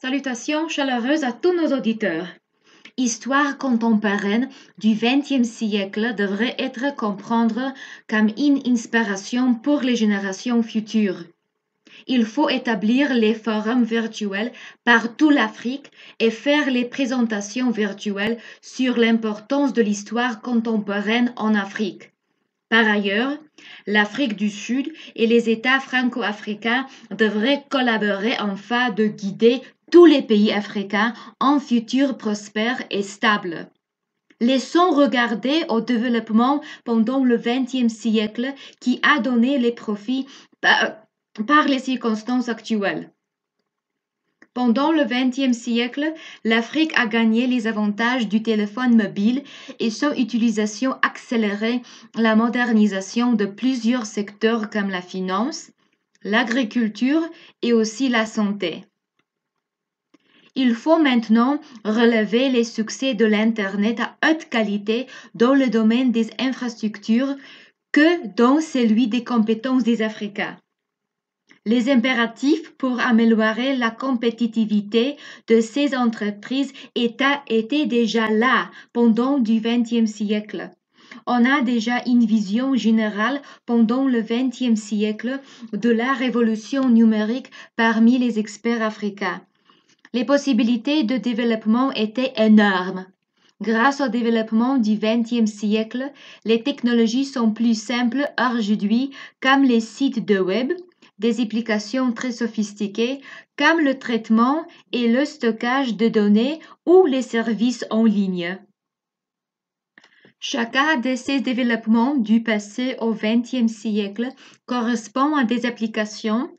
Salutations chaleureuses à tous nos auditeurs. Histoire contemporaine du XXe siècle devrait être comprendre comme une inspiration pour les générations futures. Il faut établir les forums virtuels par toute l'Afrique et faire les présentations virtuelles sur l'importance de l'histoire contemporaine en Afrique. Par ailleurs, l'Afrique du Sud et les États franco-africains devraient collaborer afin de guider tous les pays africains en un futur prospère et stable. Laissons regarder au développement pendant le XXe siècle qui a donné les profits par les circonstances actuelles. Pendant le XXe siècle, l'Afrique a gagné les avantages du téléphone mobile et son utilisation accélérée la modernisation de plusieurs secteurs comme la finance, l'agriculture et aussi la santé. Il faut maintenant relever les succès de l'Internet à haute qualité dans le domaine des infrastructures que dans celui des compétences des Africains. Les impératifs pour améliorer la compétitivité de ces entreprises étaient déjà là pendant le XXe siècle. On a déjà une vision générale pendant le XXe siècle de la révolution numérique parmi les experts africains. Les possibilités de développement étaient énormes. Grâce au développement du XXe siècle, les technologies sont plus simples aujourd'hui, comme les sites de web, des applications très sophistiquées comme le traitement et le stockage de données ou les services en ligne. Chacun de ces développements du passé au XXe siècle correspond à des applications,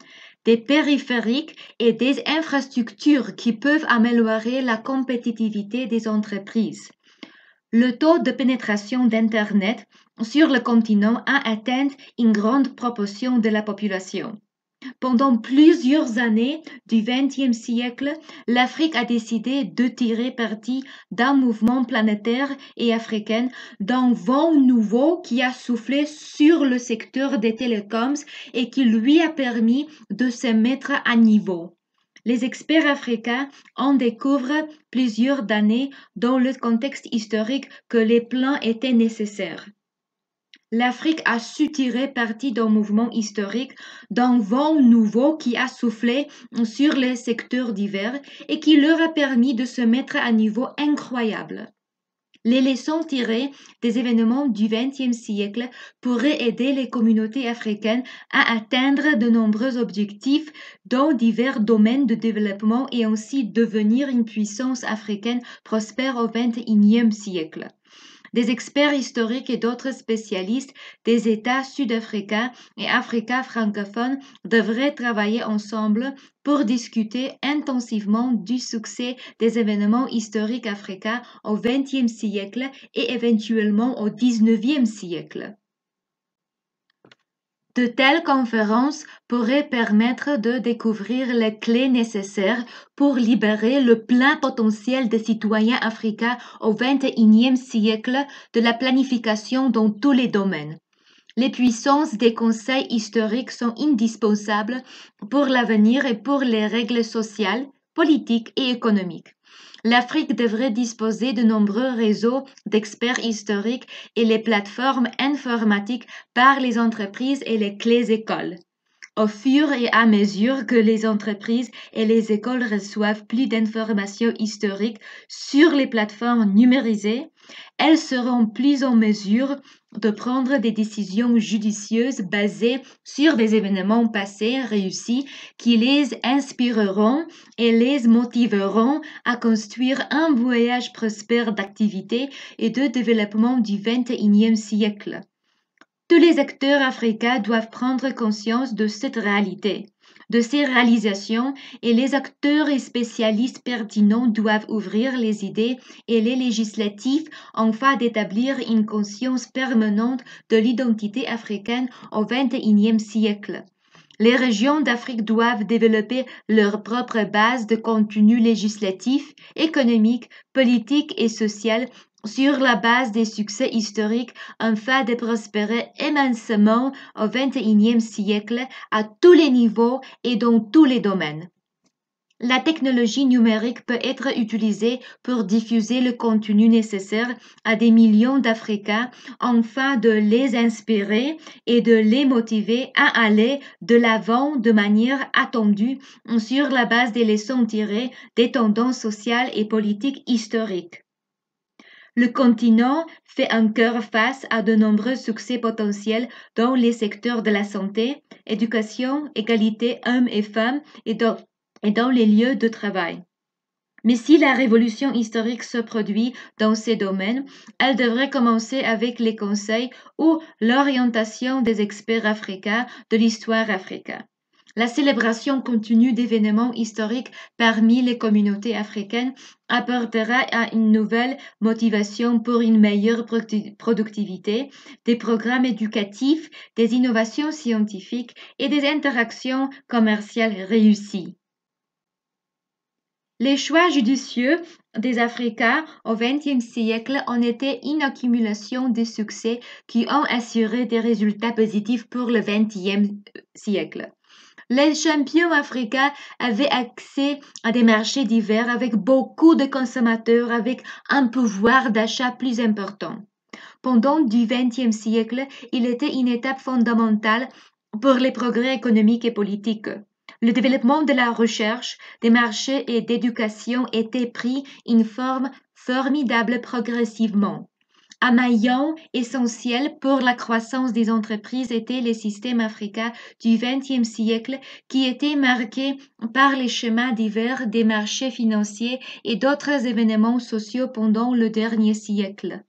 des périphériques et des infrastructures qui peuvent améliorer la compétitivité des entreprises. Le taux de pénétration d'Internet sur le continent a atteint une grande proportion de la population. Pendant plusieurs années du XXe siècle, l'Afrique a décidé de tirer parti d'un mouvement planétaire et africain, d'un vent nouveau qui a soufflé sur le secteur des télécoms et qui lui a permis de se mettre à niveau. Les experts africains en découvrent plusieurs années dans le contexte historique que les plans étaient nécessaires. L'Afrique a su tirer parti d'un mouvement historique, d'un vent nouveau qui a soufflé sur les secteurs divers et qui leur a permis de se mettre à un niveau incroyable. Les leçons tirées des événements du XXe siècle pourraient aider les communautés africaines à atteindre de nombreux objectifs dans divers domaines de développement et ainsi devenir une puissance africaine prospère au XXIe siècle. Des experts historiques et d'autres spécialistes des États sud-africains et Afrique francophone devraient travailler ensemble pour discuter intensivement du succès des événements historiques africains au XXe siècle et éventuellement au XIXe siècle. De telles conférences pourraient permettre de découvrir les clés nécessaires pour libérer le plein potentiel des citoyens africains au XXIe siècle de la planification dans tous les domaines. Les puissances des conseils historiques sont indispensables pour l'avenir et pour les règles sociales, politiques et économiques. L'Afrique devrait disposer de nombreux réseaux d'experts historiques et les plateformes informatiques par les entreprises et les clés écoles. Au fur et à mesure que les entreprises et les écoles reçoivent plus d'informations historiques sur les plateformes numérisées, elles seront plus en mesure de prendre des décisions judicieuses basées sur des événements passés réussis qui les inspireront et les motiveront à construire un voyage prospère d'activité et de développement du XXIe siècle. Tous les acteurs africains doivent prendre conscience de cette réalité, de ces réalisations, et les acteurs et spécialistes pertinents doivent ouvrir les idées et les législatifs afin d'établir une conscience permanente de l'identité africaine au XXIe siècle. Les régions d'Afrique doivent développer leur propre base de contenu législatif, économique, politique et social sur la base des succès historiques afin de prospérer immensément au XXIe siècle à tous les niveaux et dans tous les domaines. La technologie numérique peut être utilisée pour diffuser le contenu nécessaire à des millions d'Africains afin de les inspirer et de les motiver à aller de l'avant de manière attendue sur la base des leçons tirées des tendances sociales et politiques historiques. Le continent fait encore face à de nombreux succès potentiels dans les secteurs de la santé, éducation, égalité hommes et femmes et dans les lieux de travail. Mais si la révolution historique se produit dans ces domaines, elle devrait commencer avec les conseils ou l'orientation des experts africains de l'histoire africaine. La célébration continue d'événements historiques parmi les communautés africaines apportera à une nouvelle motivation pour une meilleure productivité, des programmes éducatifs, des innovations scientifiques et des interactions commerciales réussies. Les choix judicieux des Africains au XXe siècle ont été une accumulation de succès qui ont assuré des résultats positifs pour le XXe siècle. Les champions africains avaient accès à des marchés divers avec beaucoup de consommateurs avec un pouvoir d'achat plus important. Pendant du XXe siècle, il était une étape fondamentale pour les progrès économiques et politiques. Le développement de la recherche, des marchés et d'éducation était pris une forme formidable progressivement. Un maillon essentiel pour la croissance des entreprises était le système africain du XXe siècle qui était marqué par les schémas divers des marchés financiers et d'autres événements sociaux pendant le dernier siècle.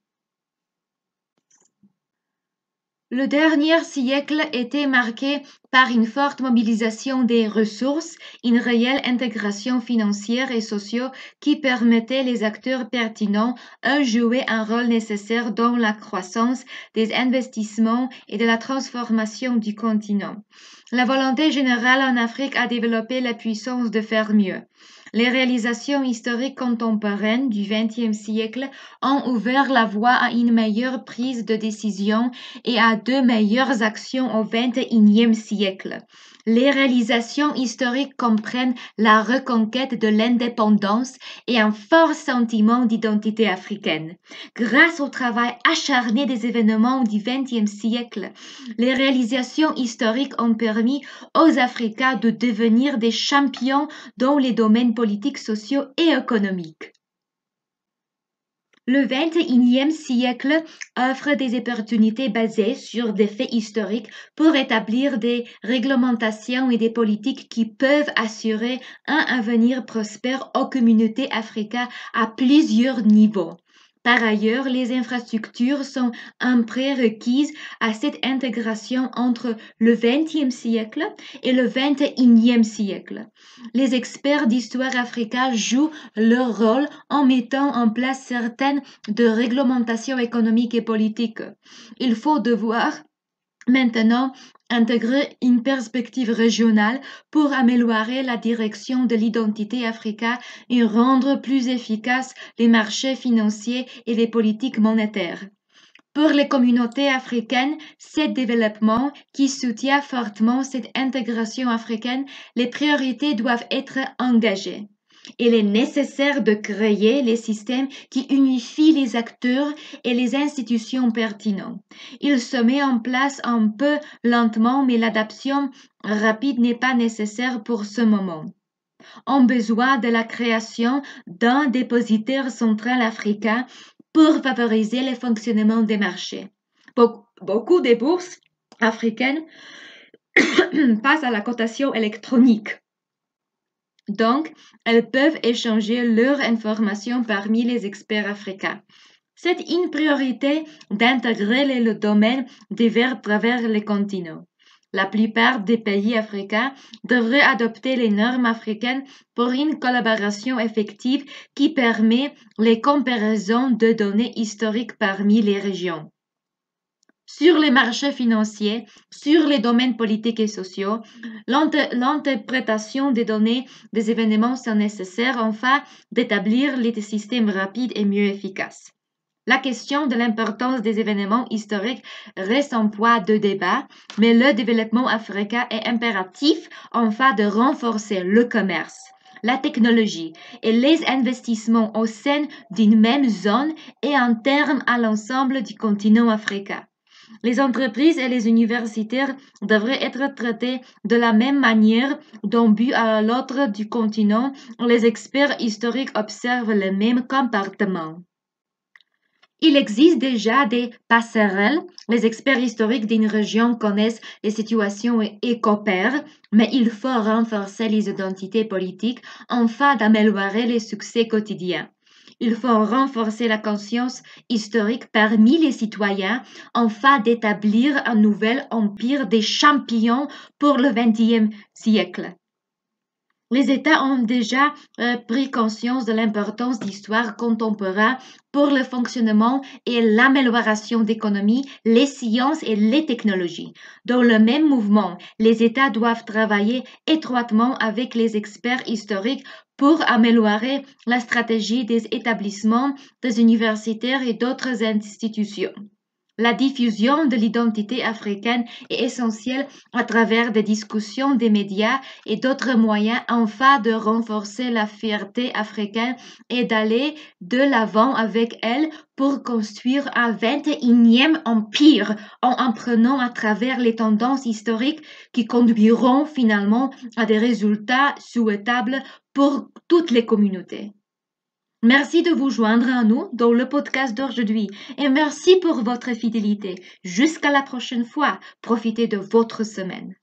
Le dernier siècle était marqué par une forte mobilisation des ressources, une réelle intégration financière et sociale qui permettait les acteurs pertinents de jouer un rôle nécessaire dans la croissance des investissements et de la transformation du continent. La volonté générale en Afrique a développé la puissance de faire mieux. Les réalisations historiques contemporaines du XXe siècle ont ouvert la voie à une meilleure prise de décision et à de meilleures actions au XXIe siècle. Les réalisations historiques comprennent la reconquête de l'indépendance et un fort sentiment d'identité africaine. Grâce au travail acharné des événements du XXe siècle, les réalisations historiques ont permis aux Africains de devenir des champions dans les domaines politiques, sociaux et économiques. Le XXIe siècle offre des opportunités basées sur des faits historiques pour établir des réglementations et des politiques qui peuvent assurer un avenir prospère aux communautés africaines à plusieurs niveaux. Par ailleurs, les infrastructures sont un prérequis à cette intégration entre le XXe siècle et le XXIe siècle. Les experts d'histoire africaine jouent leur rôle en mettant en place certaines de réglementations économiques et politiques. Il faut devoir maintenant intégrer une perspective régionale pour améliorer la direction de l'identité africaine et rendre plus efficaces les marchés financiers et les politiques monétaires. Pour les communautés africaines, ce développement qui soutient fortement cette intégration africaine, les priorités doivent être engagées. Il est nécessaire de créer les systèmes qui unifient les acteurs et les institutions pertinentes. Il se met en place un peu lentement, mais l'adaptation rapide n'est pas nécessaire pour ce moment. On a besoin de la création d'un dépositaire central africain pour favoriser le fonctionnement des marchés. Beaucoup des bourses africaines passent à la cotation électronique. Donc, elles peuvent échanger leurs informations parmi les experts africains. C'est une priorité d'intégrer le domaine divers à travers les continents. La plupart des pays africains devraient adopter les normes africaines pour une collaboration effective qui permet les comparaisons de données historiques parmi les régions. Sur les marchés financiers, sur les domaines politiques et sociaux, l'interprétation des données des événements sont nécessaires afin d'établir des systèmes rapides et mieux efficaces. La question de l'importance des événements historiques reste un point de débat, mais le développement africain est impératif afin de renforcer le commerce, la technologie et les investissements au sein d'une même zone et en termes à l'ensemble du continent africain. Les entreprises et les universitaires devraient être traités de la même manière d'un but à l'autre du continent. Les experts historiques observent le même comportement. Il existe déjà des passerelles. Les experts historiques d'une région connaissent les situations et coopèrent, mais il faut renforcer les identités politiques afin d'améliorer les succès quotidiens. Il faut renforcer la conscience historique parmi les citoyens afin d'établir un nouvel empire des champions pour le XXe siècle. Les États ont déjà pris conscience de l'importance d'histoire contemporaine pour le fonctionnement et l'amélioration d'économies, les sciences et les technologies. Dans le même mouvement, les États doivent travailler étroitement avec les experts historiques pour améliorer la stratégie des établissements, des universitaires et d'autres institutions. La diffusion de l'identité africaine est essentielle à travers des discussions des médias et d'autres moyens afin de renforcer la fierté africaine et d'aller de l'avant avec elle pour construire un 21e empire en apprenant à travers les tendances historiques qui conduiront finalement à des résultats souhaitables pour toutes les communautés. Merci de vous joindre à nous dans le podcast d'aujourd'hui et merci pour votre fidélité. Jusqu'à la prochaine fois, profitez de votre semaine.